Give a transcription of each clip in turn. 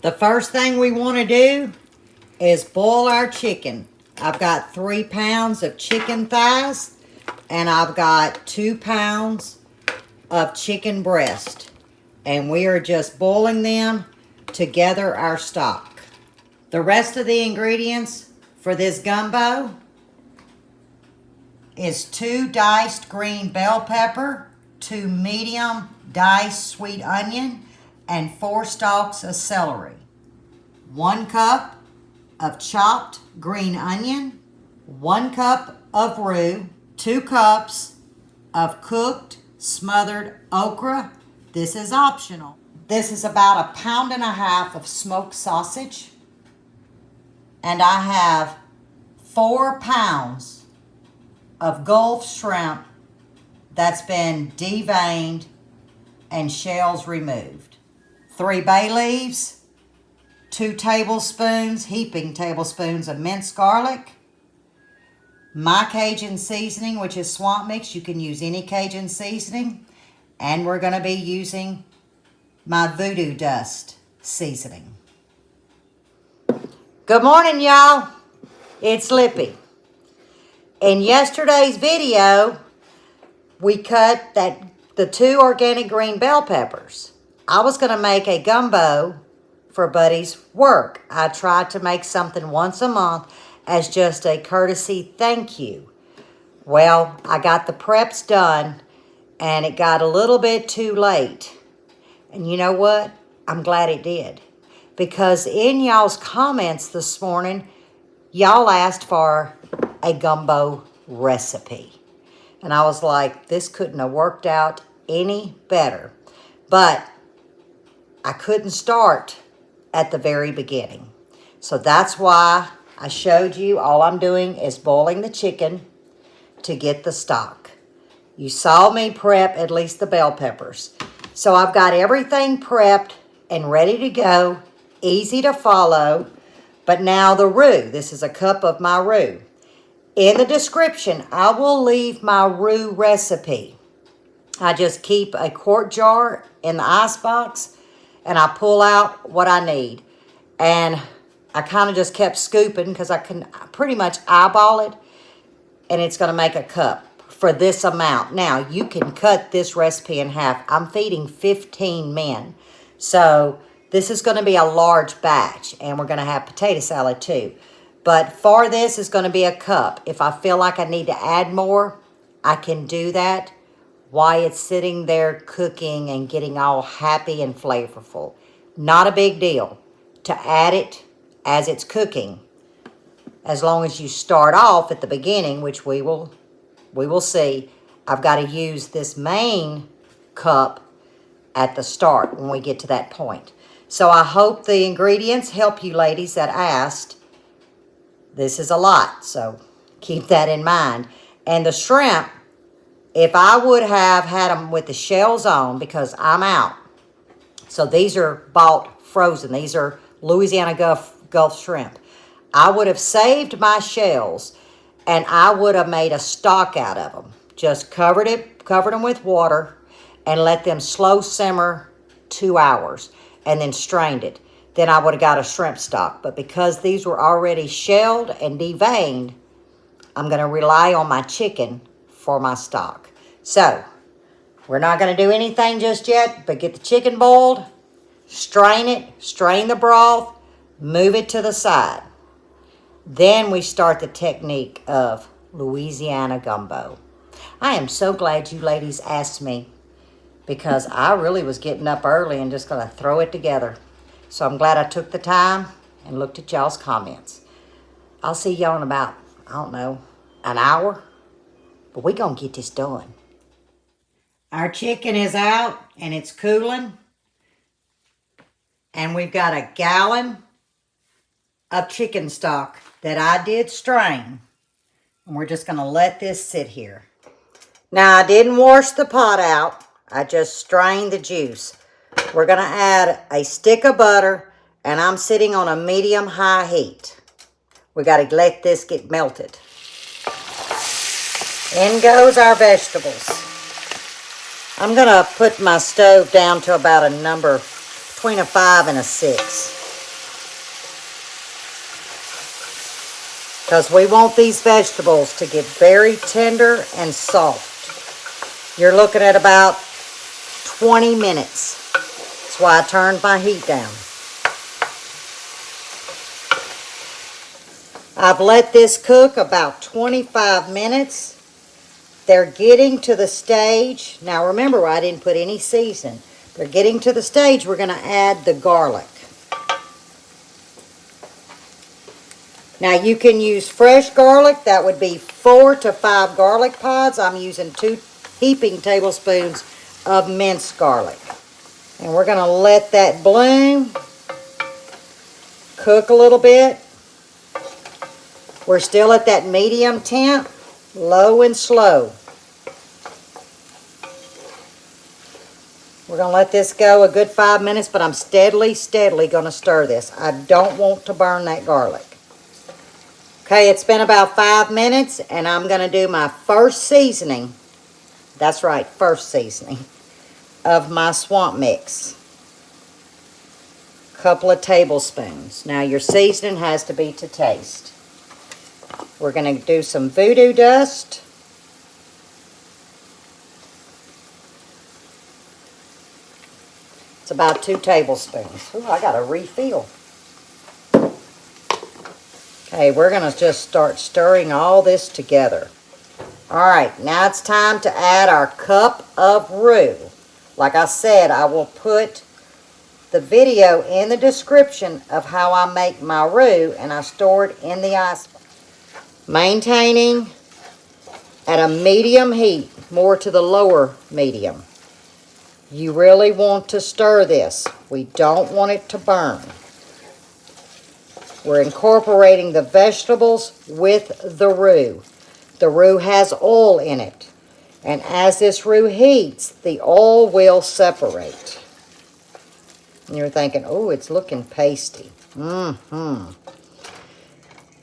The first thing we want to do is boil our chicken. I've got 3 pounds of chicken thighs and I've got 2 pounds of chicken breast. And we are just boiling them to gather our stock. The rest of the ingredients for this gumbo is 2 diced green bell pepper, 2 medium diced sweet onion, and 4 stalks of celery. 1 cup of chopped green onion, 1 cup of roux, 2 cups of cooked smothered okra. This is optional. This is about 1.5 pounds of smoked sausage. And I have 4 pounds of Gulf shrimp that's been deveined and shells removed. 3 bay leaves, 2 tablespoons, heaping tablespoons of minced garlic, my Cajun seasoning, which is swamp mix. You can use any Cajun seasoning. And we're going to be using my voodoo dust seasoning. Good morning, y'all. It's Lippy. In yesterday's video, we cut the 2 organic green bell peppers. I was going to make a gumbo for Buddy's work. I tried to make something once a month as just a courtesy thank you. Well, I got the preps done and it got a little bit too late. And you know what? I'm glad it did. Because in y'all's comments this morning, y'all asked for a gumbo recipe. And I was like, this couldn't have worked out any better. But I couldn't start at the very beginning. So that's why I showed you all I'm doing is boiling the chicken to get the stock. You saw me prep at least the bell peppers. So I've got everything prepped and ready to go, easy to follow. But now the roux, this is a cup of my roux. In the description, I will leave my roux recipe. I just keep a quart jar in the icebox and I pull out what I need. And I kind of just kept scooping because I can pretty much eyeball it and it's going to make a cup for this amount. Now, you can cut this recipe in half. I'm feeding 15 men. So this is going to be a large batch and we're going to have potato salad too. But for this is going to be a cup. If I feel like I need to add more, I can do that while it's sitting there cooking and getting all happy and flavorful. Not a big deal to add it as it's cooking, as long as you start off at the beginning, which we will see. I've got to use this main cup at the start when we get to that point. So I hope the ingredients help you ladies that asked. This is a lot, so keep that in mind. And the shrimp, if I would have had them with the shells on, because I'm out. So these are bought frozen. These are Louisiana Gulf shrimp. I would have saved my shells and I would have made a stock out of them. Just covered them with water and let them slow simmer 2 hours and then strained it. Then I would have got a shrimp stock. But because these were already shelled and deveined, I'm going to rely on my chicken for my stock. So, we're not going to do anything just yet, but get the chicken boiled, strain it, strain the broth, move it to the side. Then we start the technique of Louisiana Gumbo. I am so glad you ladies asked me because I really was getting up early and just going to throw it together. So I'm glad I took the time and looked at y'all's comments. I'll see y'all in about, I don't know, an hour. But we're going to get this done. Our chicken is out and it's cooling. And we've got a gallon of chicken stock that I did strain. And we're just going to let this sit here. Now, I didn't wash the pot out. I just strained the juice. We're going to add a stick of butter, and I'm sitting on a medium-high heat. We got to let this get melted. In goes our vegetables. I'm going to put my stove down to about a number between a 5 and a 6. because we want these vegetables to get very tender and soft. You're looking at about 20 minutes. That's why I turned my heat down. I've let this cook about 25 minutes. They're getting to the stage. Now remember, I didn't put any seasoning. They're getting to the stage we're going to add the garlic. Now you can use fresh garlic. That would be 4 to 5 garlic pods. I'm using 2 heaping tablespoons of minced garlic. And we're going to let that bloom, cook a little bit. We're still at that medium temp, low and slow. We're going to let this go a good 5 minutes, but I'm steadily going to stir this. I don't want to burn that garlic. Okay, it's been about 5 minutes, and I'm going to do my first seasoning. That's right, first seasoning of my swamp mix. Couple of tablespoons. Now, your seasoning has to be to taste. We're going to do some voodoo dust. It's about 2 tablespoons. Ooh, I got to refill. Okay, we're going to just start stirring all this together. All right, now it's time to add our cup of roux. Like I said, I will put the video in the description of how I make my roux, and I store it in the ice. Maintaining at a medium heat, more to the lower medium. You really want to stir this. We don't want it to burn. We're incorporating the vegetables with the roux. The roux has oil in it. And as this roux heats, the oil will separate. And you're thinking, oh, it's looking pasty.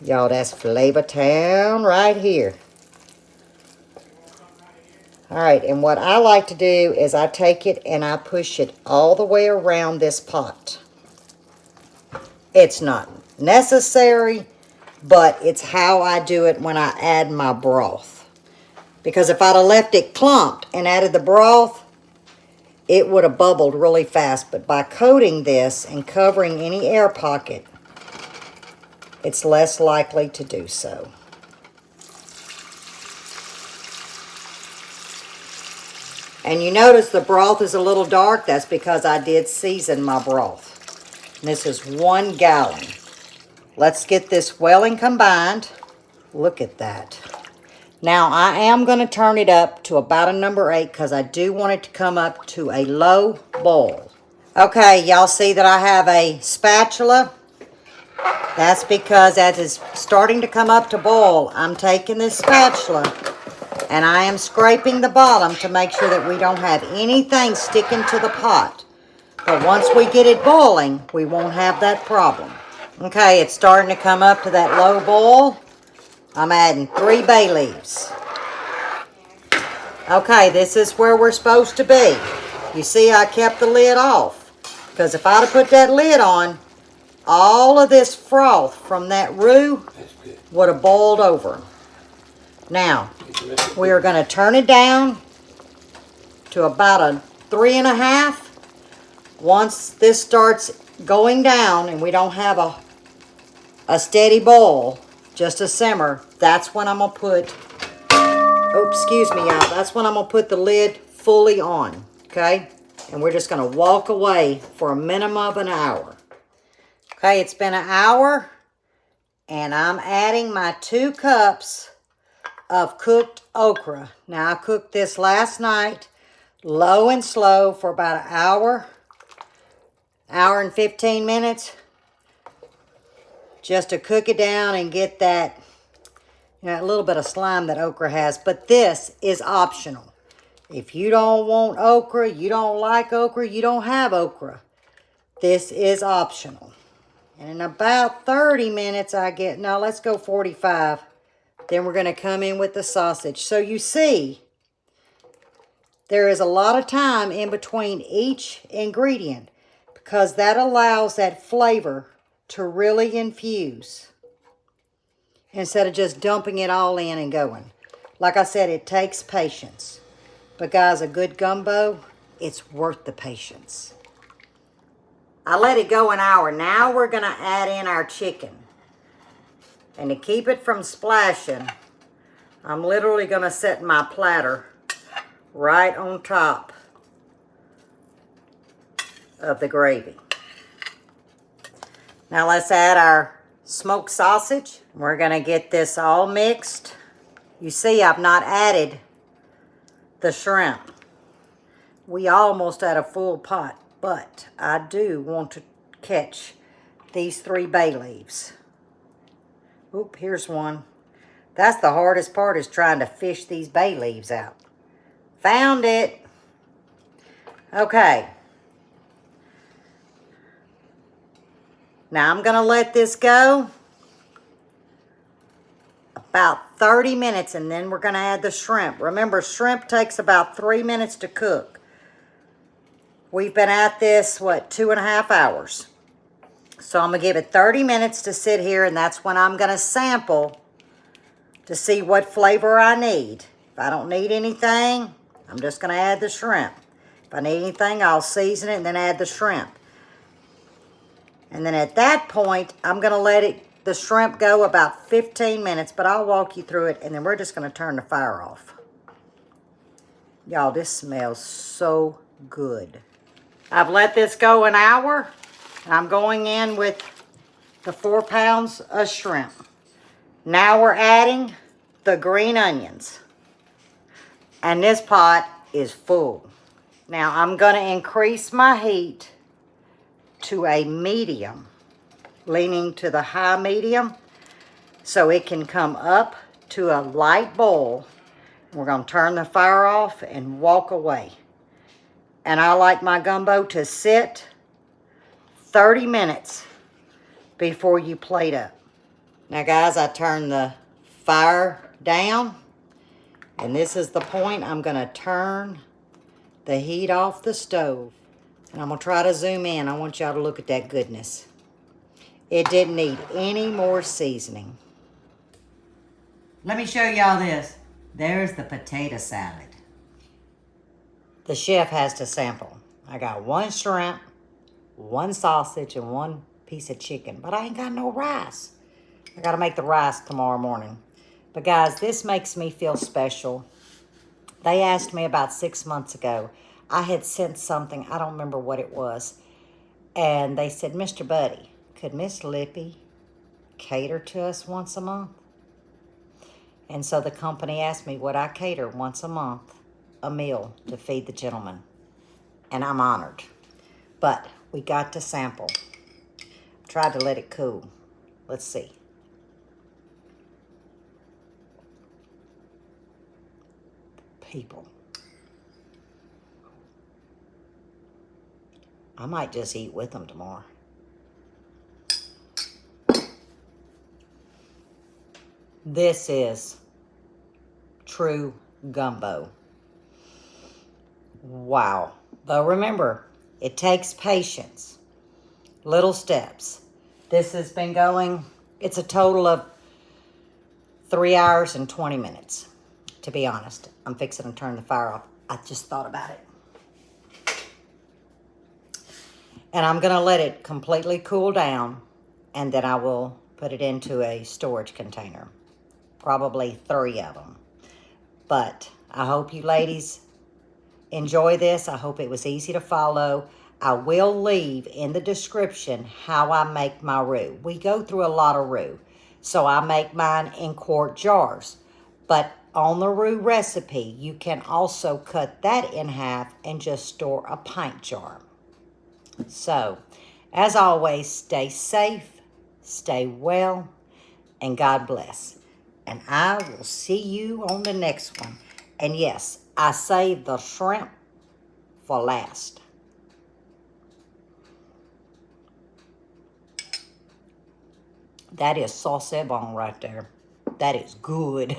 Y'all, that's Flavor Town right here. All right, and what I like to do is I take it and I push it all the way around this pot. It's not necessary, but it's how I do it when I add my broth. Because if I'd have left it clumped and added the broth, it would have bubbled really fast. But by coating this and covering any air pocket, it's less likely to do so. And you notice the broth is a little dark. That's because I did season my broth. And this is 1 gallon. Let's get this well and combined. Look at that. Now I am going to turn it up to about a number 8 because I do want it to come up to a low boil. Okay, y'all see that I have a spatula. That's because as it's starting to come up to boil, I'm taking this spatula and I am scraping the bottom to make sure that we don't have anything sticking to the pot. But once we get it boiling, we won't have that problem. Okay, it's starting to come up to that low boil. I'm adding 3 bay leaves. Okay, this is where we're supposed to be. You see, I kept the lid off. Because if I'd have put that lid on, all of this froth from that roux would have boiled over. Now, we are going to turn it down to about a 3.5. Once this starts going down and we don't have a steady boil, just a simmer, that's when I'm going to put, excuse me, y'all, that's when I'm going to put the lid fully on, okay? And we're just going to walk away for a minimum of an hour. Okay, it's been an hour, and I'm adding my 2 cups of cooked okra. Now, I cooked this last night, low and slow, for about an hour and 15 minutes, just to cook it down and get that, a little bit of slime that okra has. But this is optional. If you don't want okra, you don't like okra, you don't have okra, this is optional. And in about 30 minutes, let's go 45. Then we're going to come in with the sausage. So you see, there is a lot of time in between each ingredient because that allows that flavor to really infuse. instead of just dumping it all in and going. Like I said, it takes patience. But guys, a good gumbo, it's worth the patience. I let it go an hour. Now we're going to add in our chicken. And to keep it from splashing, I'm literally going to set my platter right on top of the gravy. Now let's add our smoked sausage. We're going to get this all mixed. You see, I've not added the shrimp. We almost had a full pot, but I do want to catch these 3 bay leaves. Oop, here's one. That's the hardest part, is trying to fish these bay leaves out. Found it. Okay. Now I'm going to let this go about 30 minutes, and then we're going to add the shrimp. Remember, shrimp takes about 3 minutes to cook. We've been at this, 2.5 hours. So I'm going to give it 30 minutes to sit here, and that's when I'm going to sample to see what flavor I need. If I don't need anything, I'm just going to add the shrimp. If I need anything, I'll season it and then add the shrimp. And then at that point, I'm going to let the shrimp go about 15 minutes, but I'll walk you through it, and then we're just going to turn the fire off. Y'all, this smells so good. I've let this go an hour. I'm going in with the 4 pounds of shrimp. Now we're adding the green onions. And this pot is full. Now I'm going to increase my heat to a medium, leaning to the high medium, so it can come up to a light boil. We're going to turn the fire off and walk away. And I like my gumbo to sit 30 minutes before you plate up. Now guys, I turned the fire down, and this is the point. I'm going to turn the heat off the stove, and I'm going to try to zoom in. I want y'all to look at that goodness. It didn't need any more seasoning. Let me show y'all this. There's the potato salad. The chef has to sample. I got 1 shrimp, 1 sausage, and 1 piece of chicken, but I ain't got no rice. I got to make the rice tomorrow morning. But guys, this makes me feel special. They asked me about 6 months ago. I had sent something, I don't remember what it was. And they said, Mr. Buddy, could Miss Lippy cater to us once a month? And so the company asked me, would I cater once a month a meal to feed the gentleman? And I'm honored. But we got to sample. Tried to let it cool. Let's see. People. I might just eat with them tomorrow. This is true gumbo. Wow. But remember, it takes patience. Little steps. This has been going, it's a total of 3 hours and 20 minutes. To be honest, I'm fixing to turn the fire off. I just thought about it. And I'm going to let it completely cool down, and then I will put it into a storage container. Probably 3 of them. But I hope you ladies enjoy this. I hope it was easy to follow. I will leave in the description how I make my roux. We go through a lot of roux. So I make mine in quart jars. But on the roux recipe, you can also cut that in half and just store a pint jar. So, as always, stay safe, stay well, and God bless. And I will see you on the next one. And yes, I saved the shrimp for last. That is sauce bon right there. That is good.